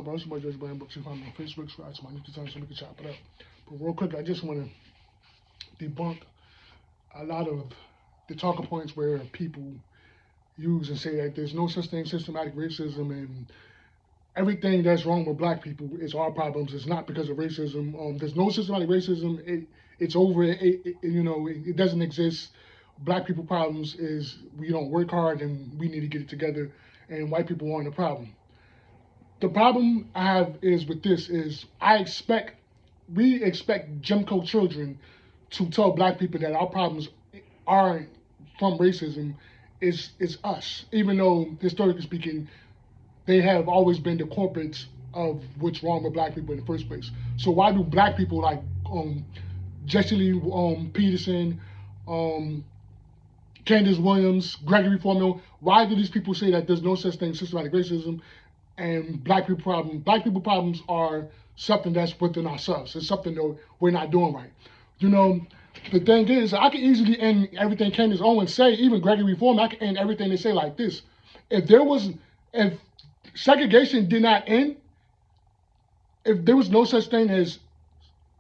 Bro, it's my Judge Brian Books. You find me on Facebook, subscribe to my YouTube channel so we can chop it up. But real quick, I just want to debunk a lot of the talking points where people use and say that there's no such thing as systematic racism and everything that's wrong with black people is our problems. It's not because of racism. There's no systematic racism. It's over. It doesn't exist. Black people problems is we don't work hard and we need to get it together, and white people aren't the problem. The problem I have is with this is we expect Jim Crow children to tell black people that our problems aren't from racism, is us. Even though historically speaking, they have always been the culprits of what's wrong with black people in the first place. So why do black people like Jesse Lee Peterson, Candice Owens, Gregory foreman, why do these people say that there's no such thing as systematic racism and black people problems? Black people problems are something that's within ourselves. It's something that we're not doing right. The thing is, I can easily end everything Candice Owens say, even Gregory foreman, I can end everything they say like this. If segregation did not end, if there was no such thing as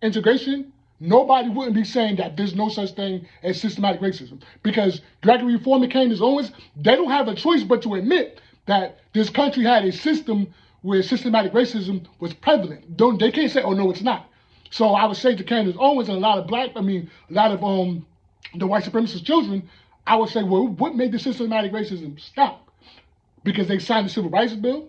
integration, nobody wouldn't be saying that there's no such thing as systematic racism. Because Gregory foreman, Candice Owens, they don't have a choice but to admit that this country had a system where systematic racism was prevalent. They can't say, oh no, it's not. So I would say to Candice Owens and a lot of the white supremacist children, I would say, well, what made the systematic racism stop? Because they signed the Civil Rights Bill?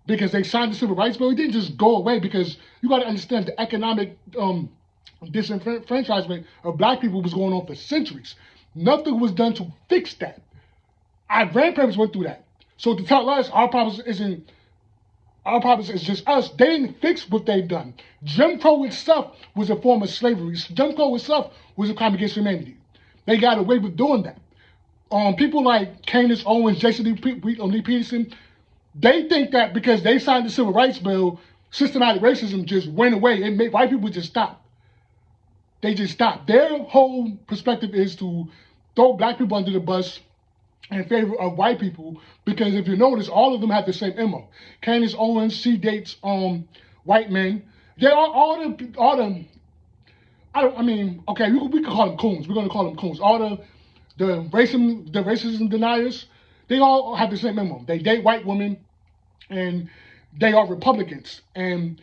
Because they signed the Civil Rights Bill? It didn't just go away, because you got to understand the economic disenfranchisement of black people was going on for centuries. Nothing was done to fix that. Our grandparents went through that. So to tell us our problems is just us, they didn't fix what they've done. Jim Crow itself was a form of slavery. Jim Crow itself was a crime against humanity. They got away with doing that. People like Candice Owens, Jesse Lee Peterson, they think that because they signed the Civil Rights Bill, systematic racism just went away. It made white people just stop. They just stopped. Their whole perspective is to throw black people under the bus in favor of white people, because if you notice, all of them have the same MO. Candice Owens, she dates white men. They are all the okay, we can call them coons. We're gonna call them coons. All the racism deniers, they all have the same MO. They date white women, and they are Republicans. And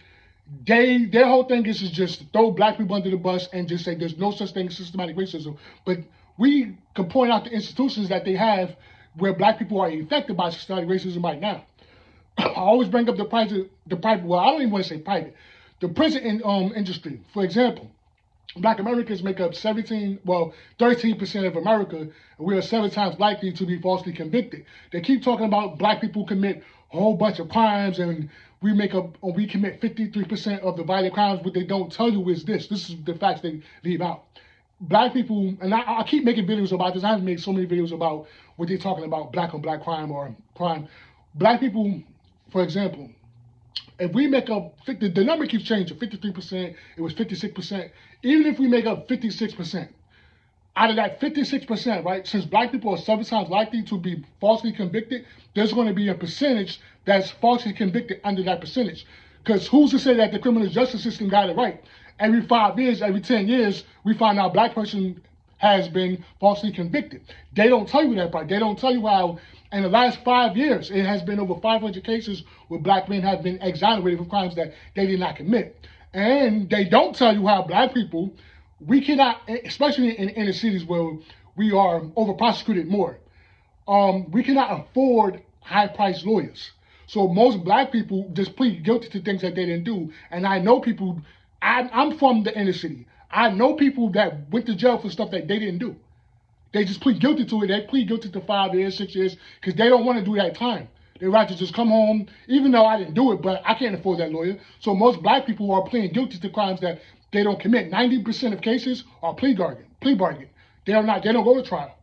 their whole thing is just to throw black people under the bus and just say there's no such thing as systematic racism. But we can point out the institutions that they have where black people are affected by systematic racism right now. I always bring up the private, well, I don't even want to say private, the prison industry. For example, black Americans make up 13% of America, and we are 7 times likely to be falsely convicted. They keep talking about black people commit a whole bunch of crimes, and we commit 53% of the violent crimes. What they don't tell you is this. This is the facts they leave out. Black people, and I keep making videos about this. I haven't made so many videos about what they're talking about, black on black crime or crime. Black people, for example, if we make up, the number keeps changing, 53%, it was 56%. Even if we make up 56%, out of that 56%, right, since black people are 7 times likely to be falsely convicted, there's going to be a percentage that's falsely convicted under that percentage. Because who's to say that the criminal justice system got it right? Every 5 years, every 10 years, we find out a black person has been falsely convicted. They don't tell you that part. They don't tell you how in the last 5 years, it has been over 500 cases where black men have been exonerated for crimes that they did not commit. And they don't tell you how black people, we cannot, especially in inner cities where we are over-prosecuted more, we cannot afford high-priced lawyers. So most black people just plead guilty to things that they didn't do. And I know people, I'm from the inner city. I know people that went to jail for stuff that they didn't do. They just plead guilty to it. They plead guilty to 5 years, 6 years, because they don't want to do that time. They'd rather just come home, even though I didn't do it, but I can't afford that lawyer. So most black people are pleading guilty to crimes that they don't commit. 90% of cases are plea bargain. They don't go to trial.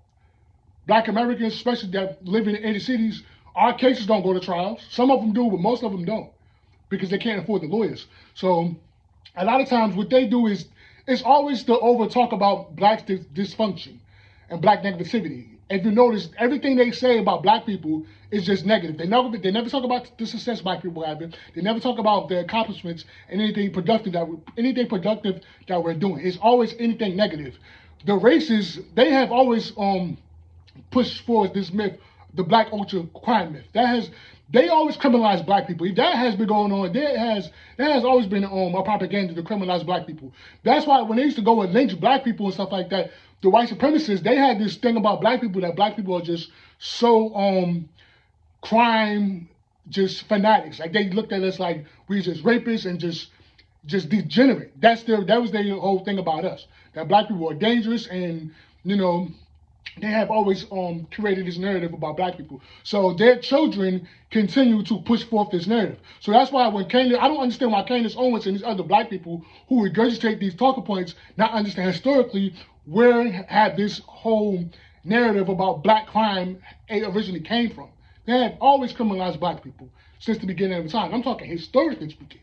Black Americans, especially that live in the inner cities, our cases don't go to trials. Some of them do, but most of them don't, because they can't afford the lawyers. So a lot of times what they do is, it's always to over talk about black dysfunction and black negativity. if you notice, everything they say about black people is just negative. They never talk about the success black people have. They never talk about the accomplishments and anything productive that we're doing. It's always anything negative. The races, they have always push forward this myth, the black ultra crime myth. They always criminalize black people. That has been going on. That has always been a propaganda to criminalize black people. That's why when they used to go and lynch black people and stuff like that, the white supremacists, they had this thing about black people, that black people are just so crime just fanatics. Like they looked at us like we just rapists and just degenerate. That was their whole thing about us. That black people are dangerous, and they have always created this narrative about black people. So their children continue to push forth this narrative. So that's why I don't understand why Candice Owens and these other black people who regurgitate these talking points not understand historically where had this whole narrative about black crime originally came from. They have always criminalized black people since the beginning of time. I'm talking historically speaking.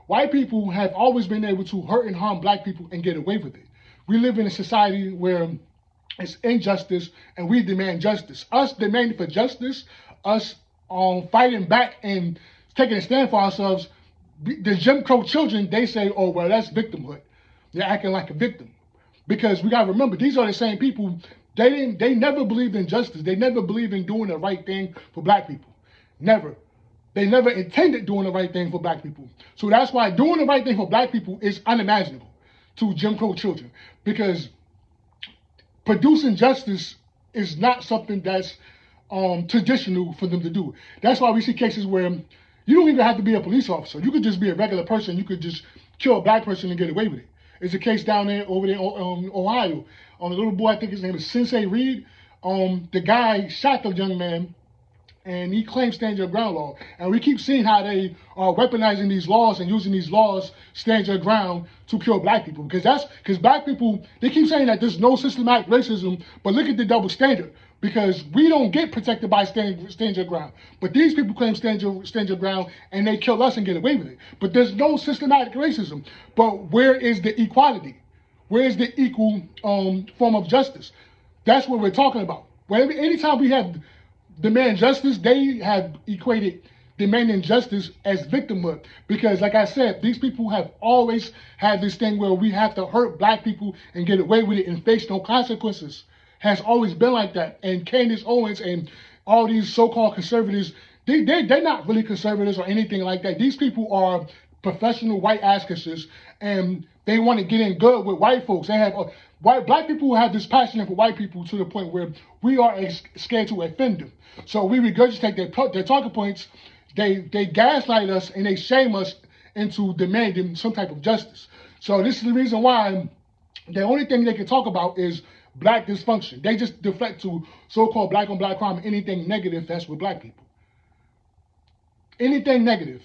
White people have always been able to hurt and harm black people and get away with it. We live in a society where it's injustice and we demand justice. Us demanding for justice, us fighting back and taking a stand for ourselves, the Jim Crow children, they say, oh, well, that's victimhood. They're acting like a victim. Because we got to remember, these are the same people, they never believed in justice. They never believed in doing the right thing for black people. Never. They never intended doing the right thing for black people. So that's why doing the right thing for black people is unimaginable to Jim Crow children, because producing justice is not something that's traditional for them to do. That's why we see cases where you don't even have to be a police officer. You could just be a regular person. You could just kill a black person and get away with it. It's a case over there in Ohio. A little boy, I think his name is Sensei Reed. The guy shot the young man, and he claims stand your ground law. And we keep seeing how they are weaponizing these laws and using these laws, stand your ground, to kill black people. Because black people, they keep saying that there's no systematic racism, but look at the double standard. Because we don't get protected by stand your ground. But these people claim stand your ground, and they kill us and get away with it. But there's no systematic racism. But where is the equality? Where is the equal form of justice? That's what we're talking about. Anytime we have demand justice, they have equated demanding justice as victimhood. Because like I said, these people have always had this thing where we have to hurt black people and get away with it and face no consequences. Has always been like that. And Candice Owens and all these so-called conservatives, they're not really conservatives or anything like that. These people are professional white ass kissers, and they want to get in good with white folks. They have black people have this passion for white people to the point where we are scared to offend them. So we regurgitate their talking points. They gaslight us and they shame us into demanding some type of justice. So this is the reason why the only thing they can talk about is black dysfunction. They just deflect to so-called black on black crime, anything negative that's with black people. Anything negative,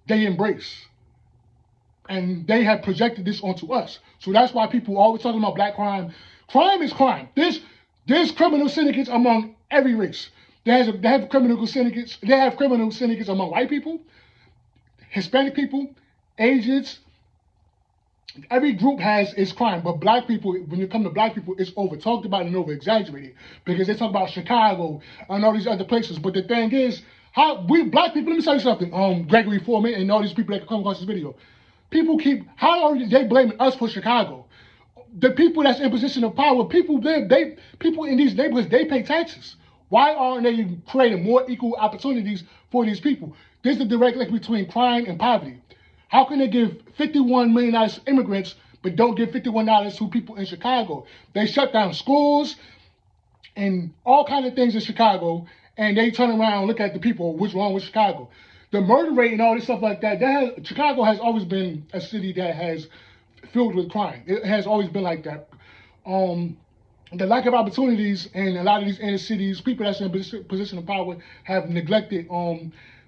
they embrace. And they have projected this onto us. So that's why people always talking about black crime. Crime is crime. There's criminal syndicates among every race. They have criminal syndicates. They have criminal syndicates among white people, Hispanic people, Asians. Every group has its crime, but black people, when you come to black people, it's over talked about and over exaggerated, because they talk about Chicago and all these other places. But the thing is, how we black people, let me tell you something, Gregory, foreman, and all these people that come across this video, how are they blaming us for Chicago? The people that's in position of power, people in these neighborhoods, they pay taxes. Why aren't they creating more equal opportunities for these people? There's a direct link between crime and poverty. How can they give $51 million to immigrants, but don't give $51 to people in Chicago? They shut down schools and all kinds of things in Chicago, and they turn around and look at the people, what's wrong with Chicago? The murder rate and all this stuff like that, Chicago has always been a city that has filled with crime. It has always been like that. The lack of opportunities in a lot of these inner cities, people that's in position of power have neglected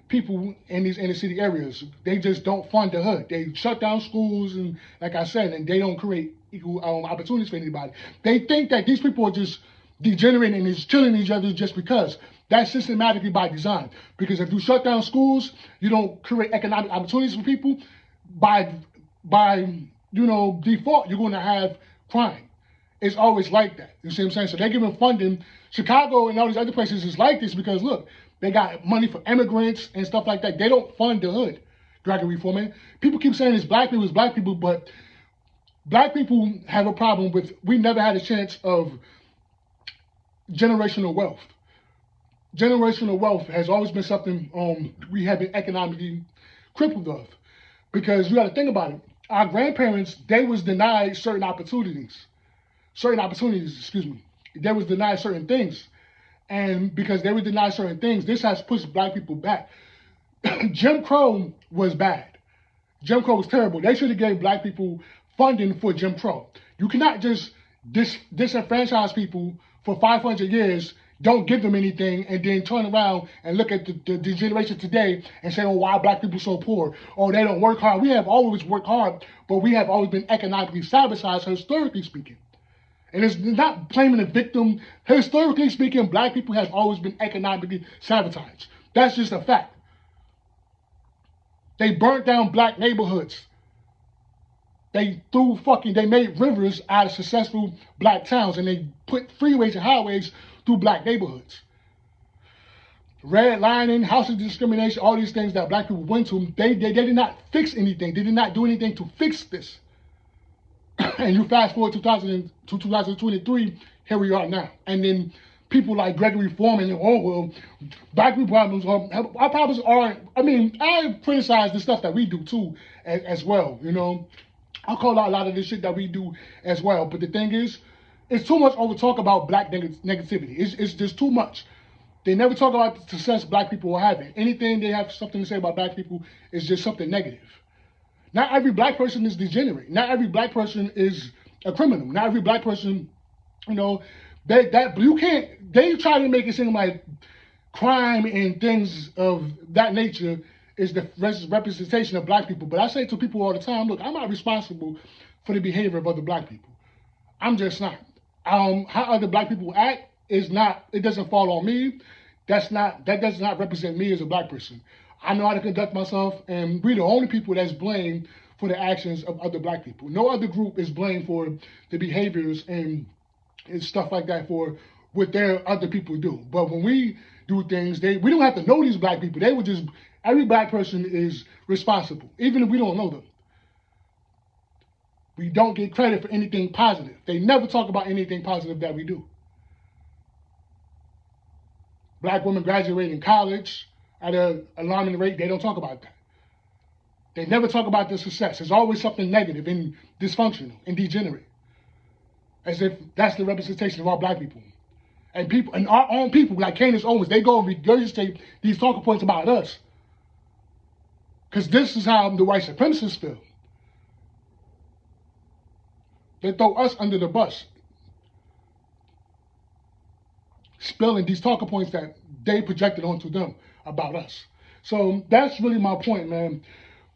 people in these inner city areas. They just don't fund the hood. They shut down schools, and like I said, and they don't create equal opportunities for anybody. They think that these people are just degenerating and is killing each other just because. That's systematically by design. Because if you shut down schools, you don't create economic opportunities for people. By default, you're going to have crime. It's always like that. You see what I'm saying? So they're giving funding. Chicago and all these other places is like this because look, they got money for immigrants and stuff like that. They don't fund the hood. Gregory Foreman. People keep saying it's black people, but black people have a problem with, we never had a chance of generational wealth. Generational wealth has always been something we have been economically crippled of. Because you got to think about it. Our grandparents, they was denied certain opportunities. They was denied certain things. And because they were denied certain things, this has pushed black people back. Jim Crow was bad. Jim Crow was terrible. They should have gave black people funding for Jim Crow. You cannot just disenfranchise people for 500 years, don't give them anything, and then turn around and look at the generation today and say, oh, why are black people so poor? Oh, they don't work hard. We have always worked hard, but we have always been economically sabotaged, historically speaking. And it's not blaming the victim. Historically speaking, black people have always been economically sabotaged. That's just a fact. They burnt down black neighborhoods. They made rivers out of successful black towns, and they put freeways and highways through black neighborhoods. Redlining, housing discrimination, all these things that black people went to, they did not fix anything. They did not do anything to fix this. And you fast forward to 2023, here we are now. And then people like Gregory Foreman and, oh, well, black people problems, our problems aren't, I criticize the stuff that we do too as well, you know. I call out a lot of this shit that we do as well. But the thing is, it's too much over talk about black negativity. It's just too much. They never talk about the success black people are having. Anything they have something to say about black people is just something negative. Not every black person is degenerate. Not every black person is a criminal. Not every black person, you know, they try to make it seem like crime and things of that nature is the representation of black people. But I say to people all the time, look, I'm not responsible for the behavior of other black people. I'm just not. How other black people act it doesn't fall on me. That does not represent me as a black person. I know how to conduct myself, and we're the only people that's blamed for the actions of other black people. No other group is blamed for the behaviors and stuff like that for what their other people do. But when we do things, we don't have to know these black people. Every black person is responsible, even if we don't know them. We don't get credit for anything positive. They never talk about anything positive that we do. Black women graduating college at an alarming rate, they don't talk about that. They never talk about the success. There's always something negative and dysfunctional and degenerate. As if that's the representation of all black people. And our own people, like Candice Owens, they go and regurgitate these talking points about us. Because this is how the white supremacists feel. They throw us under the bus. Spilling these talking points that they projected onto them about us. So that's really my point, man.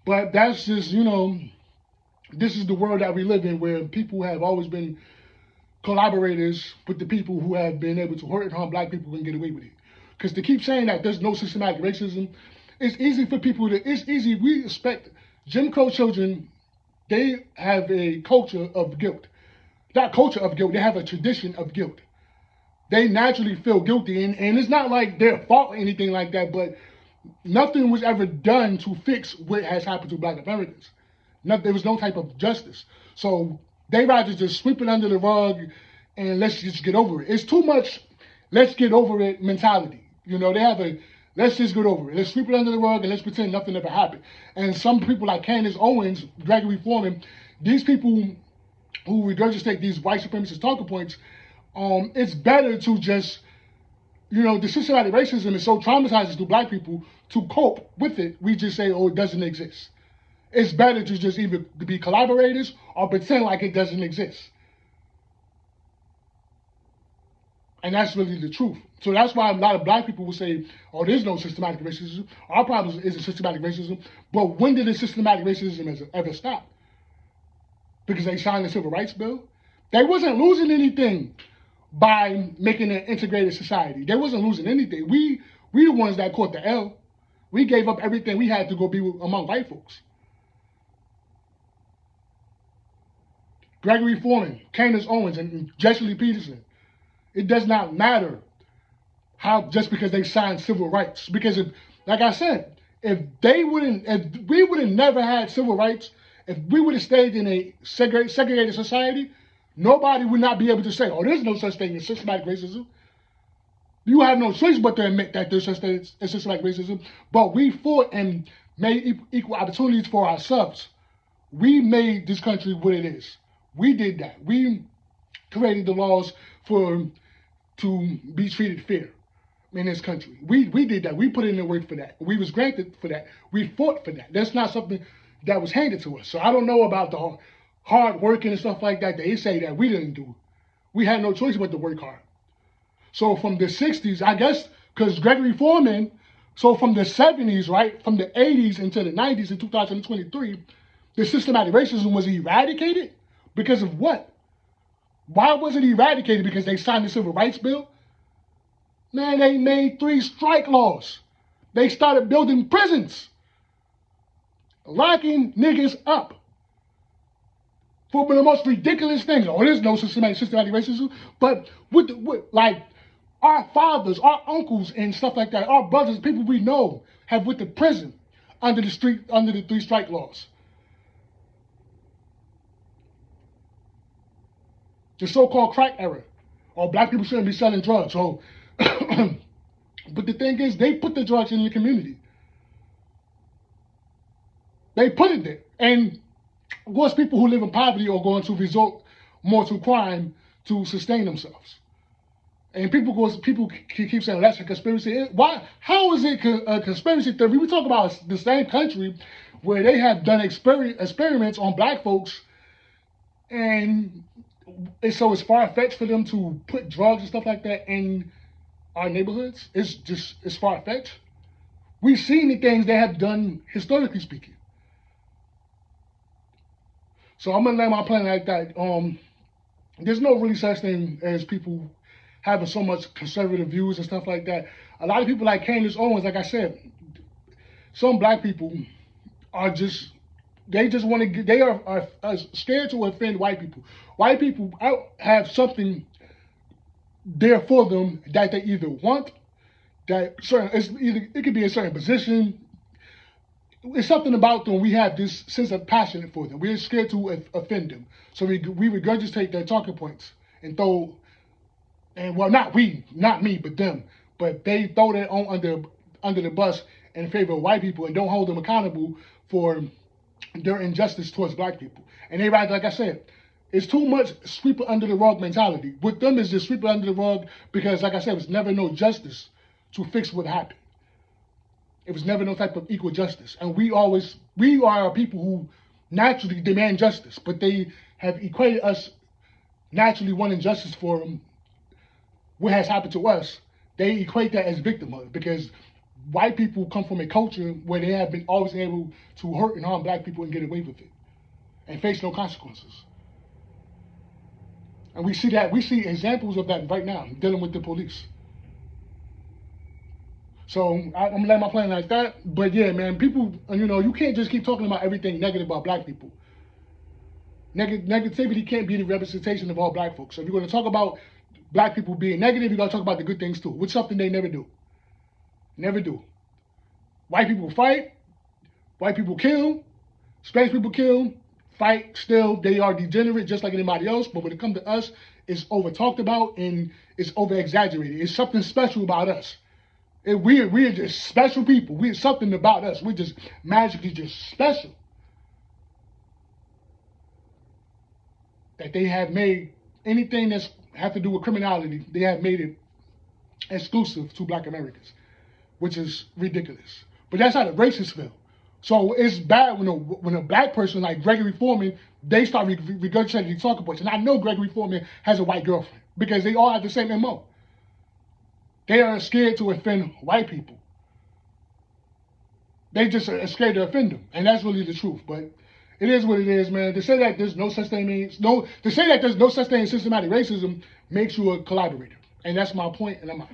But that's just, you know, this is the world that we live in, where people have always been collaborators with the people who have been able to hurt and harm black people and get away with it. Because to keep saying that there's no systematic racism, it's easy for people we expect Jim Crow children, they have a culture of guilt. Not culture of guilt, they have a tradition of guilt. They naturally feel guilty, and it's not like their fault or anything like that, but nothing was ever done to fix what has happened to black Americans. There was no type of justice. So they rather just sweep it under the rug and let's just get over it. It's too much let's get over it mentality. You know, they have a let's just get over it. Let's sweep it under the rug and let's pretend nothing ever happened. And some people like Candice Owens, Gregory Foreman, these people who regurgitate these white supremacist talking points, it's better to just, you know, the systematic racism is so traumatizing to black people. To cope with it, we just say, oh, it doesn't exist. It's better to just either be collaborators or pretend like it doesn't exist. And that's really the truth. So that's why a lot of black people will say, oh, there's no systematic racism. Our problem isn't systematic racism. But when did the systematic racism ever stop? Because they signed the Civil Rights Bill? They wasn't losing anything by making an integrated society. They wasn't losing anything. We the ones that caught the L. We gave up everything we had to go be among white folks. Gregory Foreman, Candice Owens, and Jesse Lee Peterson. It does not matter how just because they signed civil rights. Because if, like I said, if we would have never had civil rights, if we would have stayed in a segregated society, nobody would not be able to say, oh, there's no such thing as systematic racism. You have no choice but to admit that there's such thing as systematic racism. But we fought and made equal opportunities for ourselves. We made this country what it is. We did that. We created the laws to be treated fair in this country. We did that. We put in the work for that. We was granted for that. We fought for that. That's not something that was handed to us. So I don't know about the hard working and stuff like that. They say that we didn't do. We had no choice but to work hard. So from the 60s, I guess, because Gregory Foreman, so from the 70s, right, from the 80s into the 90s in 2023, the systematic racism was eradicated because of what? Why was it eradicated? Because they signed the Civil Rights Bill? Man, they made 3 strike laws. They started building prisons, locking niggas up for the most ridiculous things. Oh, there's no systematic racism, but like our fathers, our uncles, and stuff like that, our brothers, people we know, have went to prison under the 3 strike laws. The so-called crack era, or black people shouldn't be selling drugs. So, but the thing is, they put the drugs in the community. They put it there, and of course, people who live in poverty are going to resort more to crime to sustain themselves. And people keep saying that's a conspiracy. Why? How is it a conspiracy theory? We talk about the same country where they have done experiments on black folks, and so it's far-fetched for them to put drugs and stuff like that in our neighborhoods. It's far-fetched. We've seen the things they have done historically speaking. So I'm gonna land my plane like that. There's no really such thing as people having so much conservative views and stuff like that. A lot of people like Candice Owens, like I said, some black people are just, they just want to, they are scared to offend white people. White people have something there for them that they either want, that it could be a certain position. It's something about them. We have this sense of passion for them. We're scared to offend them. So we regurgitate their talking points and throw, and well, not me, but them. But they throw that on under the bus in favor of white people and don't hold them accountable for their injustice towards black people. And they rather, like I said, it's too much sweep it under the rug mentality. With them, it's just sweep it under the rug because, like I said, it was never no justice to fix what happened. It was never no type of equal justice. And we are people who naturally demand justice, but they have equated us naturally wanting justice for what has happened to us. They equate that as victimhood because white people come from a culture where they have been always able to hurt and harm black people and get away with it and face no consequences. And we see examples of that right now, dealing with the police. So I'm gonna let my plane like that. But yeah, man, people, you can't just keep talking about everything negative about black people. Negativity can't be the representation of all black folks. So if you're gonna talk about black people being negative, you gotta talk about the good things too, which is something they never do. Never do. White people fight, white people kill, Spanish people kill, fight, still, they are degenerate just like anybody else, but when it comes to us, it's over talked about and it's over exaggerated. It's something special about us. We're just special people. We're something about us. We're just magically just special. That they have made anything that's have to do with criminality, they have made it exclusive to black Americans, which is ridiculous. But that's how the racists feel. So it's bad when a black person like Gregory Foreman, they start regurgitating these talking points. And I know Gregory Foreman has a white girlfriend because they all have the same MO. They are scared to offend white people. They just are scared to offend them. And that's really the truth. But it is what it is, man. To say that there's no such thing as systematic racism makes you a collaborator. And that's my point, and I'm out.